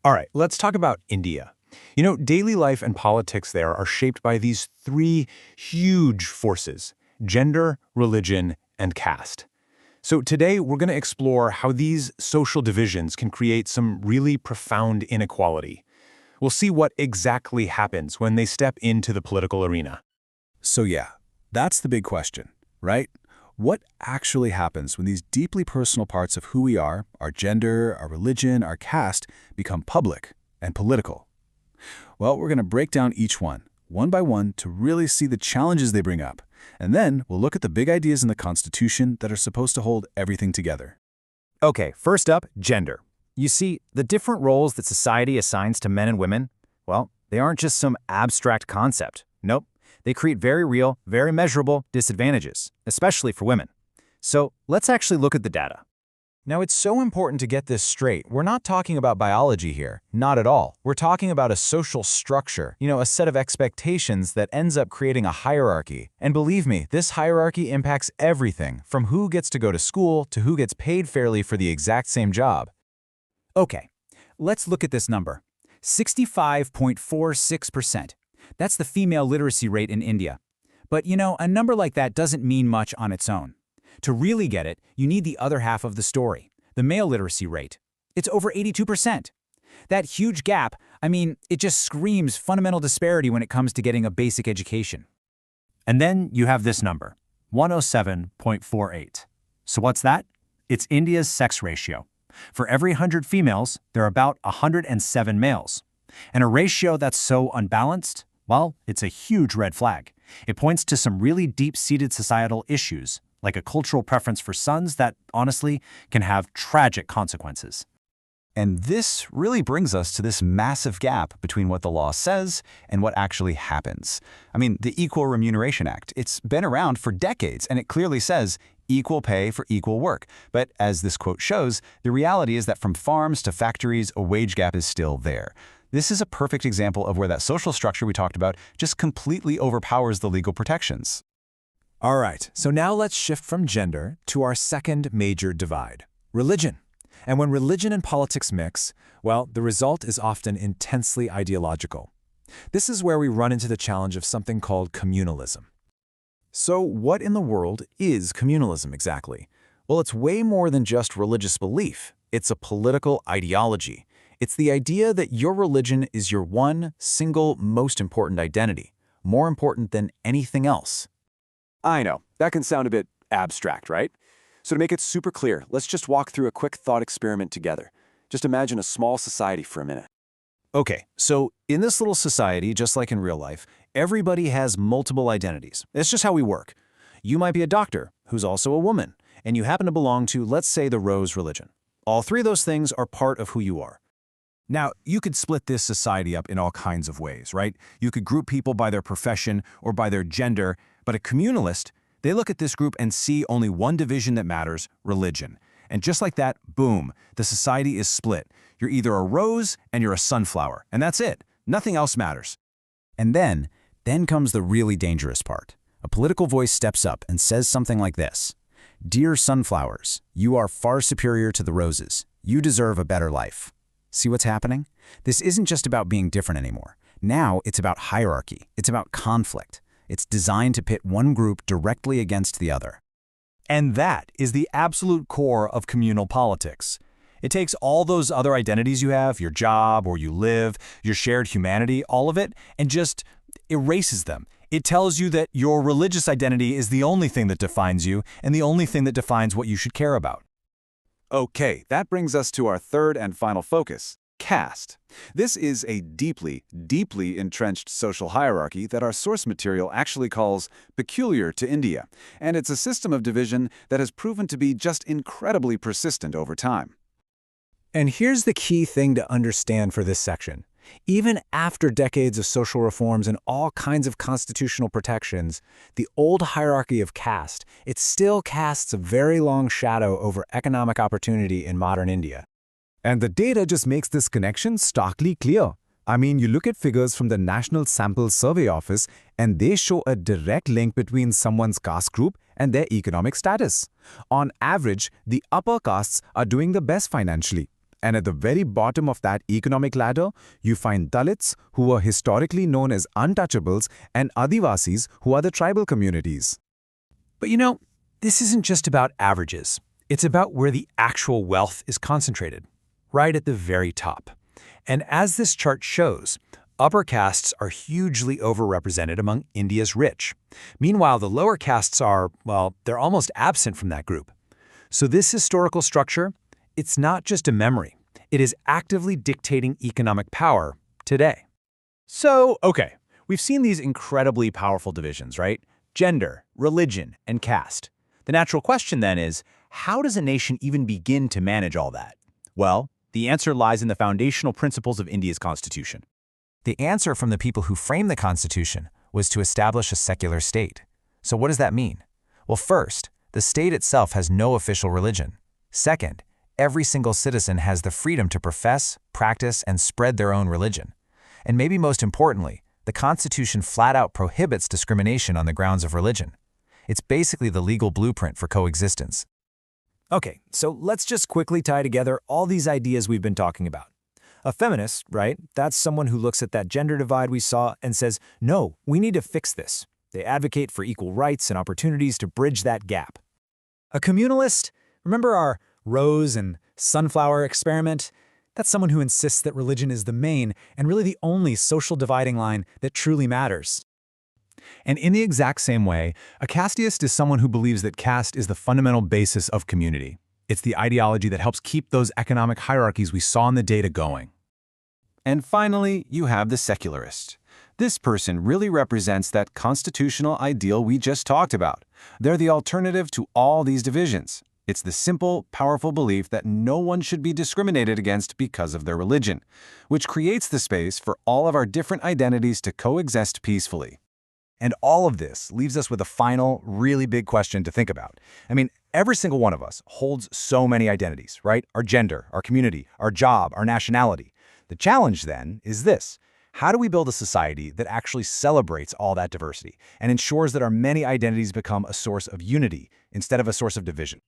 All right, let's talk about India. Daily life and politics there are shaped by these three huge forces: gender, religion, and caste. So today we're going to explore how these social divisions can create some really profound inequality. We'll see what exactly happens when they step into the political arena. So yeah, that's the big question, right? What actually happens when these deeply personal parts of who we are, our gender, our religion, our caste, become public and political? Well, we're going to break down each one by one, to really see the challenges they bring up. And then we'll look at the big ideas in the Constitution that are supposed to hold everything together. Okay, first up, gender. You see, the different roles that society assigns to men and women, well, they aren't just some abstract concept. Nope. They create very real, very measurable disadvantages, especially for women. So let's actually look at the data. Now, it's so important to get this straight. We're not talking about biology here. Not at all. We're talking about a social structure, a set of expectations that ends up creating a hierarchy. And believe me, this hierarchy impacts everything, from who gets to go to school to who gets paid fairly for the exact same job. Okay, let's look at this number. 65.46%. That's the female literacy rate in India. But a number like that doesn't mean much on its own. To really get it, you need the other half of the story, the male literacy rate. It's over 82%. That huge gap, it just screams fundamental disparity when it comes to getting a basic education. And then you have this number, 107.48. So what's that? It's India's sex ratio. For every 100 females, there are about 107 males. And a ratio that's so unbalanced, well, it's a huge red flag. It points to some really deep-seated societal issues, like a cultural preference for sons that, honestly, can have tragic consequences. And this really brings us to this massive gap between what the law says and what actually happens. The Equal Remuneration Act, it's been around for decades, and it clearly says equal pay for equal work. But as this quote shows, the reality is that from farms to factories, a wage gap is still there. This is a perfect example of where that social structure we talked about just completely overpowers the legal protections. All right, so now let's shift from gender to our second major divide: religion. And when religion and politics mix, well, the result is often intensely ideological. This is where we run into the challenge of something called communalism. So what in the world is communalism exactly? Well, it's way more than just religious belief. It's a political ideology. It's the idea that your religion is your one, single, most important identity, more important than anything else. I know, that can sound a bit abstract, right? So to make it super clear, let's just walk through a quick thought experiment together. Just imagine a small society for a minute. Okay, so in this little society, just like in real life, everybody has multiple identities. It's just how we work. You might be a doctor who's also a woman, and you happen to belong to, let's say, the Rose religion. All three of those things are part of who you are. Now, you could split this society up in all kinds of ways, right? You could group people by their profession or by their gender, but a communalist, they look at this group and see only one division that matters: religion. And just like that, boom, the society is split. You're either a rose and you're a sunflower, and that's it. Nothing else matters. And then comes the really dangerous part. A political voice steps up and says something like this: "Dear sunflowers, you are far superior to the roses. You deserve a better life." See what's happening? This isn't just about being different anymore. Now it's about hierarchy. It's about conflict. It's designed to pit one group directly against the other. And that is the absolute core of communal politics. It takes all those other identities you have, your job, where you live, your shared humanity, all of it, and just erases them. It tells you that your religious identity is the only thing that defines you and the only thing that defines what you should care about. Okay, that brings us to our third and final focus: caste. This is a deeply, deeply entrenched social hierarchy that our source material actually calls peculiar to India, and it's a system of division that has proven to be just incredibly persistent over time. And here's the key thing to understand for this section. Even after decades of social reforms and all kinds of constitutional protections, the old hierarchy of caste, it still casts a very long shadow over economic opportunity in modern India. And the data just makes this connection starkly clear. You look at figures from the National Sample Survey Office, and they show a direct link between someone's caste group and their economic status. On average, the upper castes are doing the best financially. And at the very bottom of that economic ladder, you find Dalits, who were historically known as untouchables, and Adivasis, who are the tribal communities. But this isn't just about averages. It's about where the actual wealth is concentrated, right at the very top. And as this chart shows, upper castes are hugely overrepresented among India's rich. Meanwhile, the lower castes are, well, they're almost absent from that group. So this historical structure, it's not just a memory. It is actively dictating economic power today. So, okay, we've seen these incredibly powerful divisions, right? Gender, religion, and caste. The natural question then is, how does a nation even begin to manage all that? Well, the answer lies in the foundational principles of India's constitution. The answer from the people who framed the Constitution was to establish a secular state. So what does that mean? Well, first, the state itself has no official religion. Second, every single citizen has the freedom to profess, practice, and spread their own religion. And maybe most importantly, the Constitution flat out prohibits discrimination on the grounds of religion. It's basically the legal blueprint for coexistence. Okay, so let's just quickly tie together all these ideas we've been talking about. A feminist, right? That's someone who looks at that gender divide we saw and says, no, we need to fix this. They advocate for equal rights and opportunities to bridge that gap. A communalist, remember our rose and sunflower experiment? That's someone who insists that religion is the main and really the only social dividing line that truly matters. And in the exact same way, a casteist is someone who believes that caste is the fundamental basis of community. It's the ideology that helps keep those economic hierarchies we saw in the data going. And finally, you have the secularist. This person really represents that constitutional ideal we just talked about. They're the alternative to all these divisions. It's the simple, powerful belief that no one should be discriminated against because of their religion, which creates the space for all of our different identities to coexist peacefully. And all of this leaves us with a final, really big question to think about. I mean, every single one of us holds so many identities, right? Our gender, our community, our job, our nationality. The challenge then is this. How do we build a society that actually celebrates all that diversity and ensures that our many identities become a source of unity instead of a source of division?